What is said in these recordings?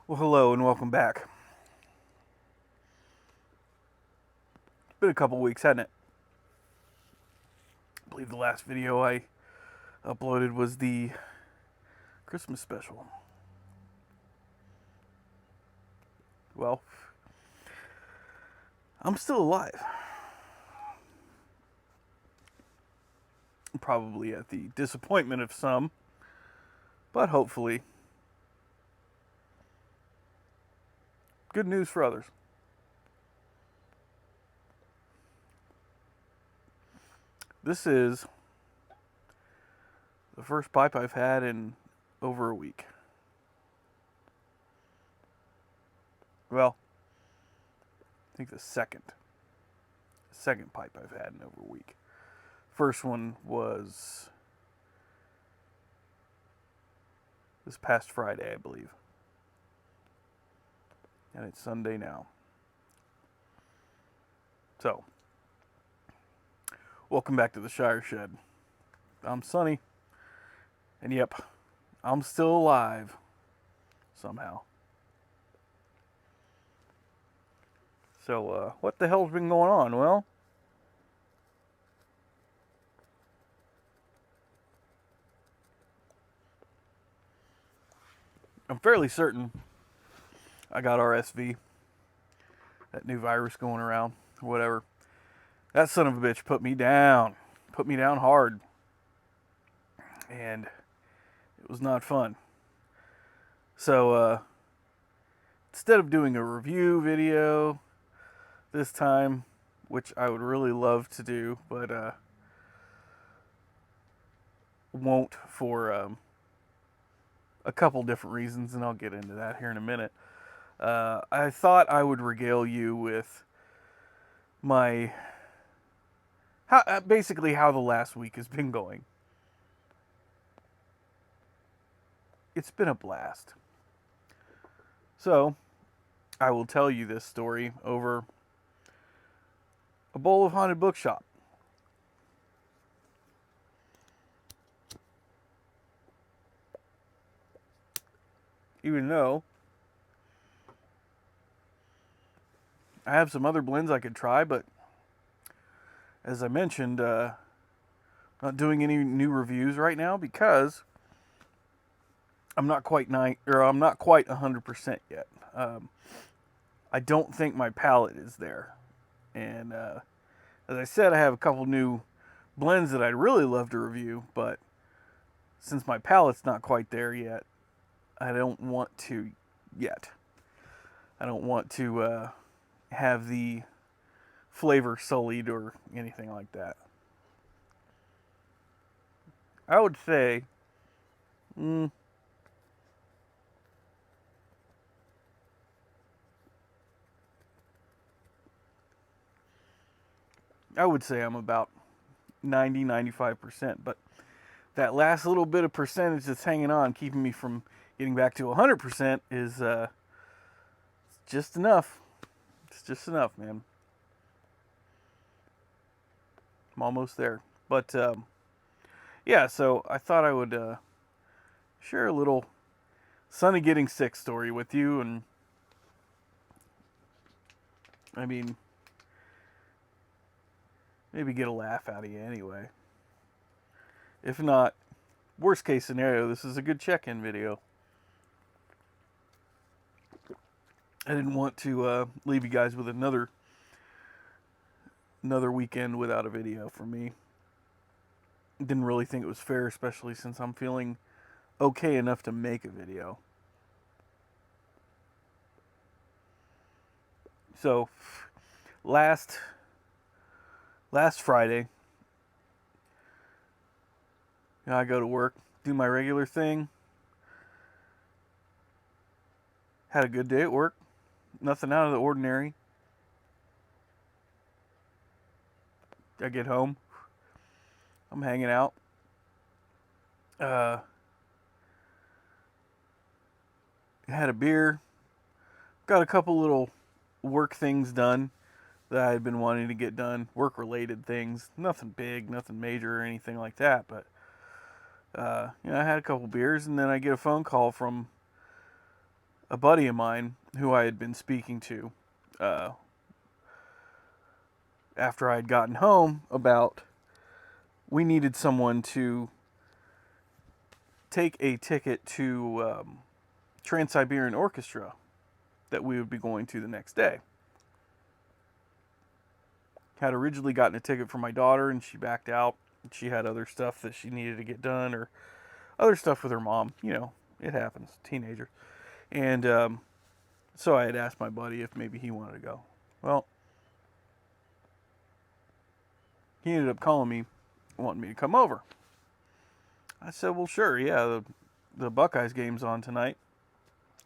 Well, hello and welcome back. It's been a couple weeks, hasn't it? I believe the last video I uploaded was the Christmas special. Well, I'm still alive. Probably at the disappointment of some, but hopefully good news for others. This is the first pipe I've had in over a week. Well, I think the second pipe I've had in over a week. First one was this past Friday, I believe. And it's Sunday now. So, welcome back to the Shire Shed. I'm Sonny, and yep, I'm still alive somehow. So, what the hell's been going on? Well, I'm fairly certain I got RSV, that new virus going around, whatever. That son of a bitch put me down hard, and it was not fun. So, instead of doing a review video this time, which I would really love to do, but won't for a couple different reasons, and I'll get into that here in a minute. I thought I would regale you with my basically how the last week has been going. It's been a blast. So, I will tell you this story over a bowl of haunted bookshop. Even though I have some other blends I could try, but as I mentioned, not doing any new reviews right now because I'm not quite 100% yet. I don't think my palate is there, and as I said, I have a couple new blends that I'd really love to review, but since my palate's not quite there yet, I don't want to yet. I don't want to have the flavor sullied or anything like that. I would say, I'm about 95%, but that last little bit of percentage that's hanging on, keeping me from getting back to 100% is just enough. It's just enough, man. I'm almost there. But yeah, so I thought I would share a little Sonny getting sick story with you, and I mean, maybe get a laugh out of you anyway. If not, worst case scenario, this is a good check-in video. I didn't want to leave you guys with another weekend without a video for me. Didn't really think it was fair, especially since I'm feeling okay enough to make a video. So, last Friday, I go to work, do my regular thing. Had a good day at work. Nothing out of the ordinary. I get home. I'm hanging out. Had a beer. Got a couple little work things done that I had been wanting to get done. Work related things. Nothing big, nothing major or anything like that. But, I had a couple beers, and then I get a phone call from a buddy of mine who I had been speaking to uh, after I had gotten home about we needed someone to take a ticket to Trans-Siberian Orchestra that we would be going to the next day. Had originally gotten a ticket for my daughter, and she backed out. She had other stuff that she needed to get done, or other stuff with her mom. You know, it happens, teenager. And so I had asked my buddy if maybe he wanted to go. Well, he ended up calling me, wanting me to come over. I said, well, sure, yeah, the Buckeyes game's on tonight.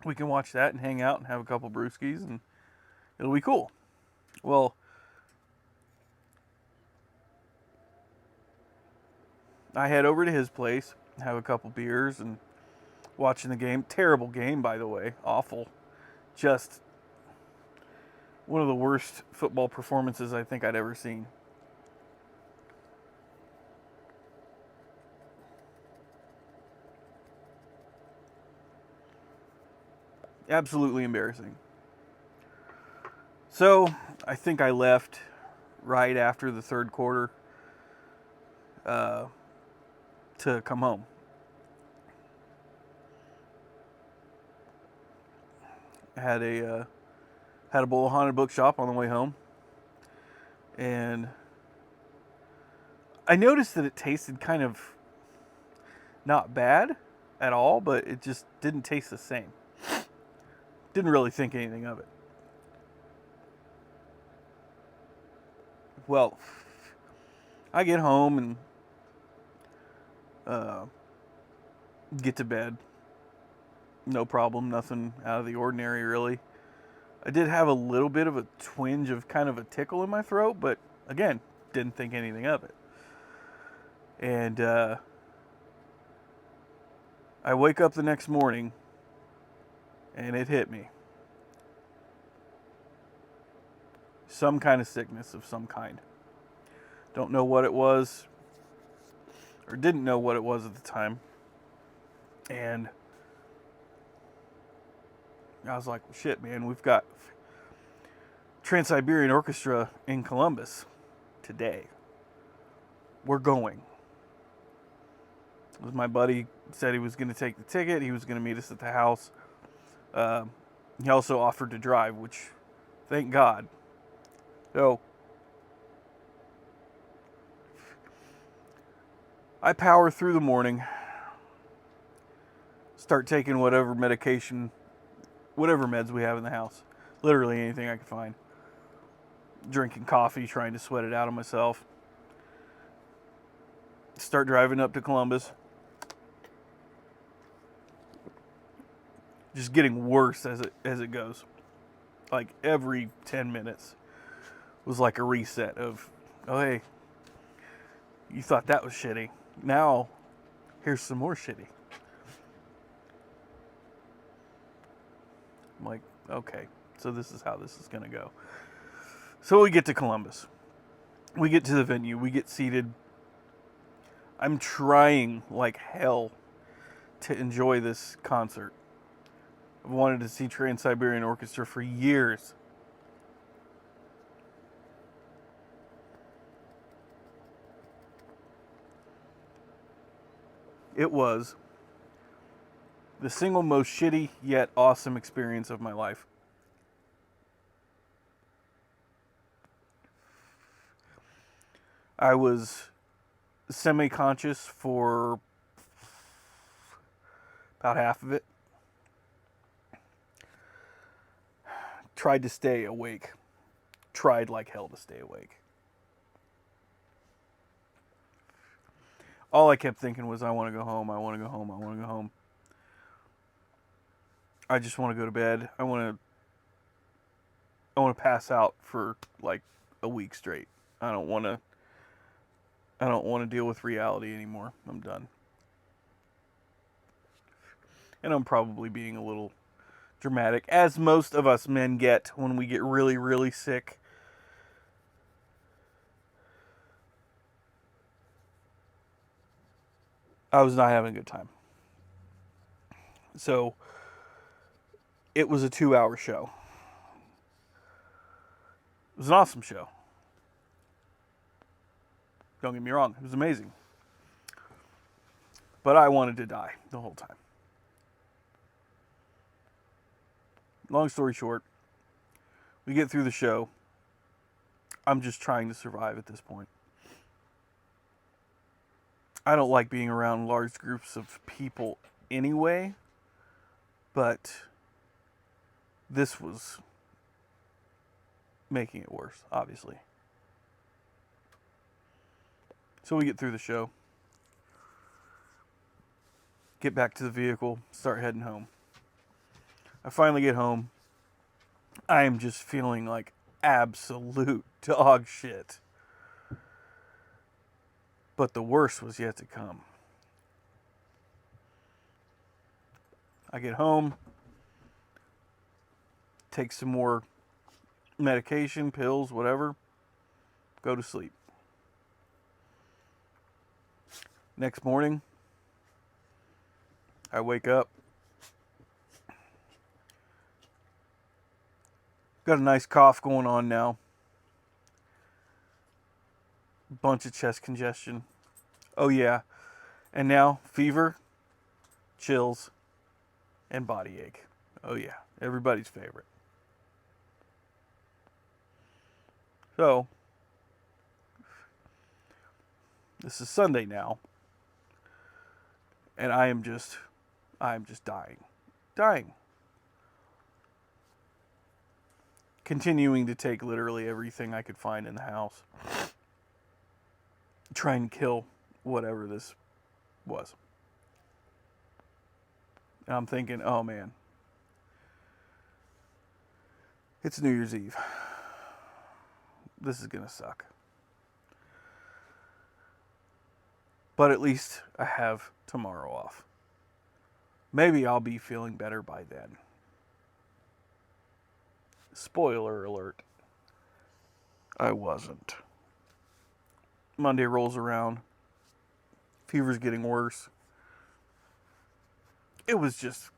We can watch that and hang out and have a couple brewskis, and it'll be cool. Well, I head over to his place, have a couple beers, and watching the game. Terrible game, by the way. Awful. Just one of the worst football performances I think I'd ever seen. Absolutely embarrassing. So, I think I left right after the third quarter uh, to come home. I had a bowl of haunted bookshop on the way home, and I noticed that it tasted kind of not bad at all, but it just didn't taste the same. Didn't really think anything of it. Well, I get home and uh, get to bed. No problem, nothing out of the ordinary really. I did have a little bit of a twinge of kind of a tickle in my throat, but again, didn't think anything of it. And I wake up the next morning and it hit me. Some kind of sickness of some kind. Don't know what it was, or didn't know what it was at the time. And I was like, well, shit, man, we've got Trans-Siberian Orchestra in Columbus today. We're going. My buddy said he was going to take the ticket. He was going to meet us at the house. He also offered to drive, which, thank God. So, I power through the morning, start taking whatever medication, whatever meds we have in the house. Literally anything I could find. Drinking coffee, trying to sweat it out of myself. Start driving up to Columbus. Just getting worse as it goes. Like every 10 minutes was like a reset of, oh hey, you thought that was shitty. Now, here's some more shitty. I'm like, okay, so this is how this is going to go. So we get to Columbus. We get to the venue. We get seated. I'm trying like hell to enjoy this concert. I've wanted to see Trans-Siberian Orchestra for years. It was the single most shitty yet awesome experience of my life. I was semi-conscious for about half of it. Tried to stay awake. Tried like hell to stay awake. All I kept thinking was, I want to go home, I want to go home, I want to go home. I just want to go to bed. I want to pass out for like a week straight. I don't want to deal with reality anymore. I'm done. And I'm probably being a little dramatic, as most of us men get when we get really, really sick. I was not having a good time. So, it was a 2-hour show. It was an awesome show. Don't get me wrong, it was amazing. But I wanted to die the whole time. Long story short, we get through the show. I'm just trying to survive at this point. I don't like being around large groups of people anyway, but this was making it worse, obviously. So we get through the show, get back to the vehicle, start heading home. I finally get home. I am just feeling like absolute dog shit. But the worst was yet to come. I get home, take some more medication, pills, whatever, go to sleep. Next morning, I wake up. Got a nice cough going on now. Bunch of chest congestion. Oh yeah. And now fever, chills, and body ache. Oh yeah. Everybody's favorite. So, this is Sunday now. And I am just dying. Dying. Continuing to take literally everything I could find in the house. Try and kill whatever this was. And I'm thinking, oh man, it's New Year's Eve. This is gonna suck. But at least I have tomorrow off. Maybe I'll be feeling better by then. Spoiler alert, I wasn't. Monday rolls around. Fever's getting worse. It was just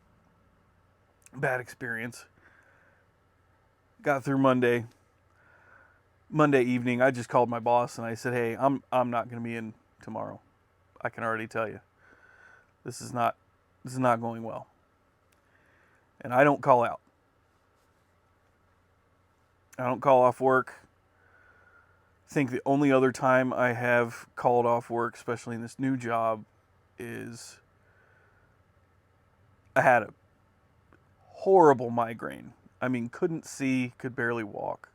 a bad experience. Got through Monday. Monday evening, I just called my boss and I said, "Hey, I'm not going to be in tomorrow. I can already tell you. This is not going well." And I don't call out. I don't call off work. I think the only other time I have called off work, especially in this new job, is I had a horrible migraine. I mean, couldn't see, could barely walk.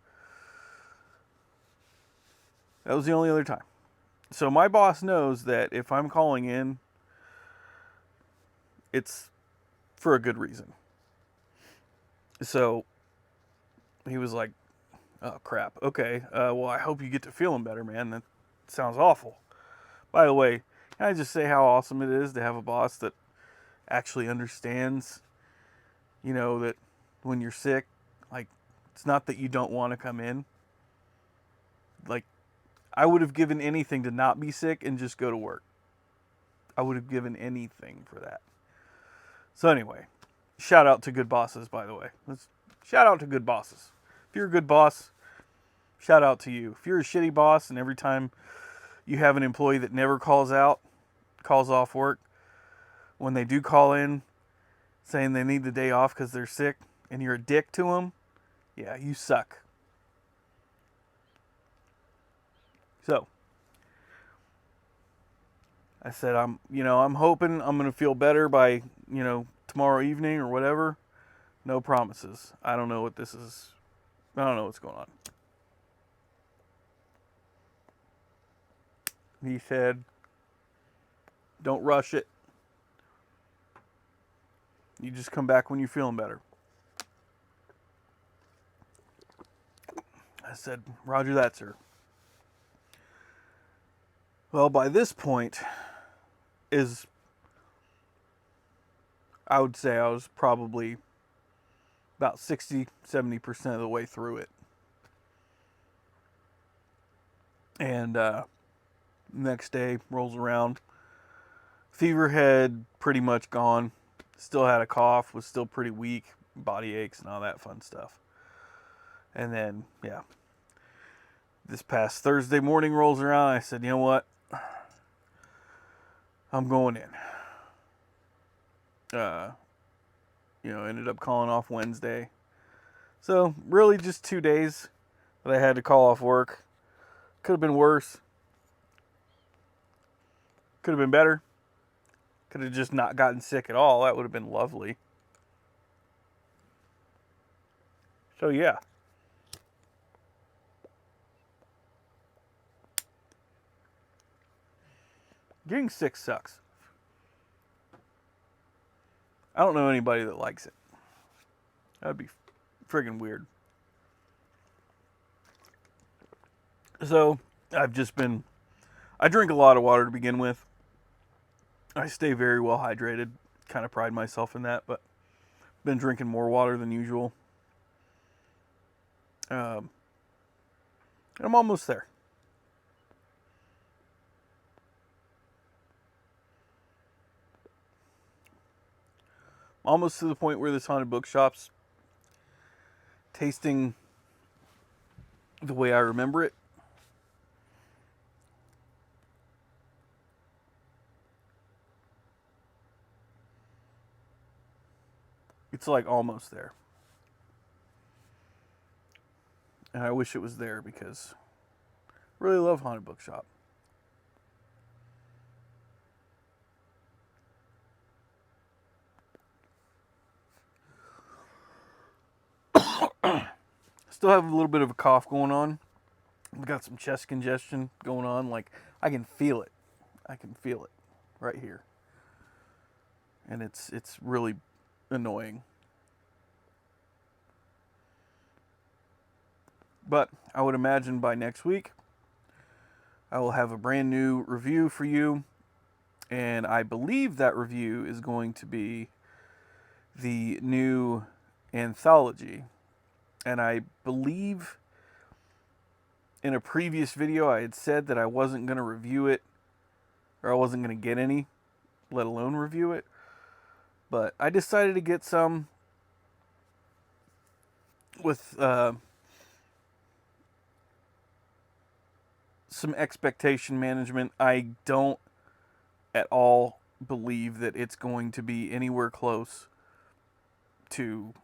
That was the only other time. So my boss knows that if I'm calling in, it's for a good reason. So he was like, "Oh, crap. Okay. Well, I hope you get to feeling better, man. That sounds awful." By the way, can I just say how awesome it is to have a boss that actually understands, that when you're sick, like, it's not that you don't want to come in. Like, I would have given anything to not be sick and just go to work. I would have given anything for that. So anyway, shout out to good bosses, by the way. Shout out to good bosses. If you're a good boss, shout out to you. If you're a shitty boss and every time you have an employee that never calls off work, when they do call in saying they need the day off because they're sick and you're a dick to them, yeah, you suck. So, I said, I'm hoping I'm going to feel better by, tomorrow evening or whatever. No promises. I don't know what this is. I don't know what's going on. He said, "Don't rush it. You just come back when you're feeling better." I said, "Roger that, sir." Well, by this point, I would say I was probably about 60-70% of the way through it. And next day rolls around. Fever had pretty much gone. Still had a cough, was still pretty weak, body aches and all that fun stuff. And then, yeah, this past Thursday morning rolls around. I said, you know what? I'm going in. Ended up calling off Wednesday. So, really just 2 days that I had to call off work. Could have been worse. Could have been better. Could have just not gotten sick at all. That would have been lovely. So, yeah. Getting sick sucks. I don't know anybody that likes it. That'd be friggin' weird. So, I drink a lot of water to begin with. I stay very well hydrated. Kind of pride myself in that, but been drinking more water than usual. I'm almost there. Almost to the point where this haunted bookshop's tasting the way I remember it. It's like almost there. And I wish it was there because I really love haunted bookshop. Still have a little bit of a cough going on. I've got some chest congestion going on. Like, I can feel it. I can feel it right here. And it's really annoying. But I would imagine by next week, I will have a brand new review for you. And I believe that review is going to be the new anthology. And I believe in a previous video I had said that I wasn't going to review it, or I wasn't going to get any, let alone review it. But I decided to get some with some expectation management. I don't at all believe that it's going to be anywhere close to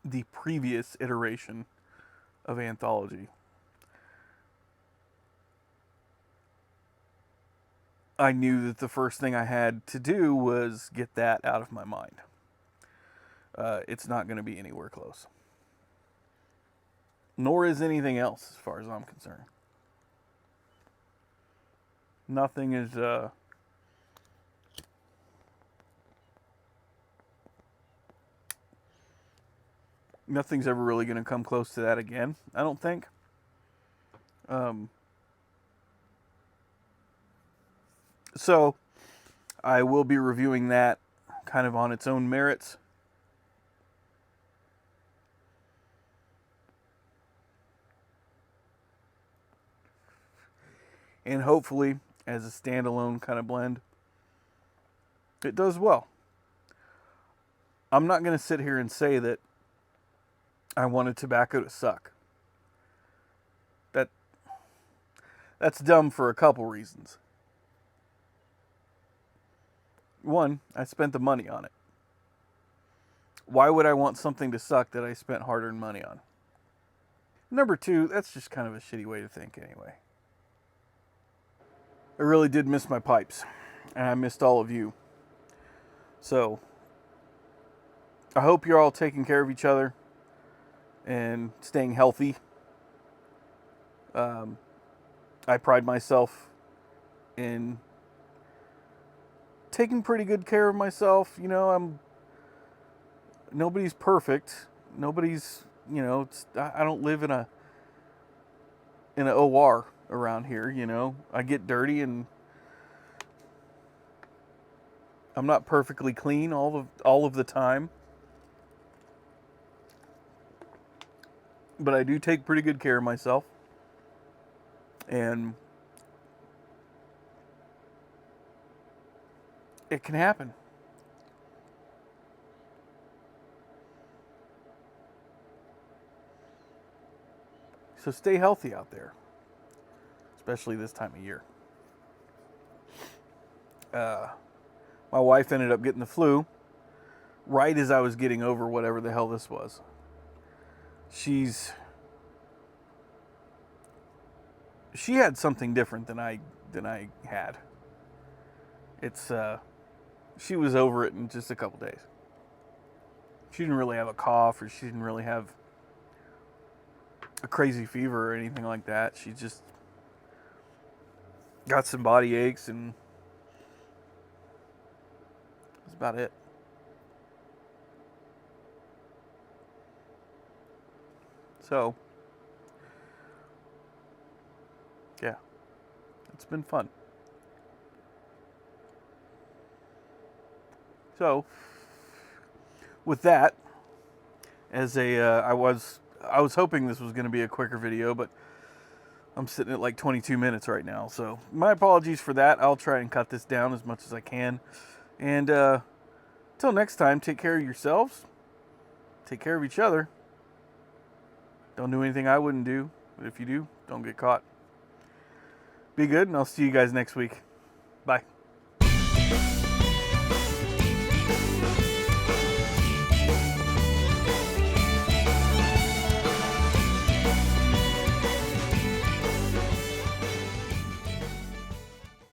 the previous iteration of anthology. I knew that the first thing I had to do was get that out of my mind. It's not going to be anywhere close. Nor is anything else, as far as I'm concerned. Nothing is nothing's ever really going to come close to that again, I don't think. So I will be reviewing that kind of on its own merits. And hopefully, as a standalone kind of blend, it does well. I'm not going to sit here and say that I wanted tobacco to suck. That's dumb for a couple reasons. One, I spent the money on it. Why would I want something to suck that I spent hard-earned money on? Number two, that's just kind of a shitty way to think anyway. I really did miss my pipes, and I missed all of you. So, I hope you're all taking care of each other and staying healthy. I pride myself in taking pretty good care of myself. You know, nobody's perfect. Nobody's, I don't live in an OR around here, you know. I get dirty and I'm not perfectly clean all of the time. But I do take pretty good care of myself. And it can happen. So stay healthy out there, especially this time of year. My wife ended up getting the flu right as I was getting over whatever the hell this was. She had something different than I had. It's she was over it in just a couple days. She didn't really have a cough, or she didn't really have a crazy fever or anything like that. She just got some body aches, and that's about it. So, yeah, it's been fun. So, with that, as I was hoping this was going to be a quicker video, but I'm sitting at like 22 minutes right now. So, my apologies for that. I'll try and cut this down as much as I can. And until next time, take care of yourselves. Take care of each other. Don't do anything I wouldn't do. But if you do, don't get caught. Be good, and I'll see you guys next week.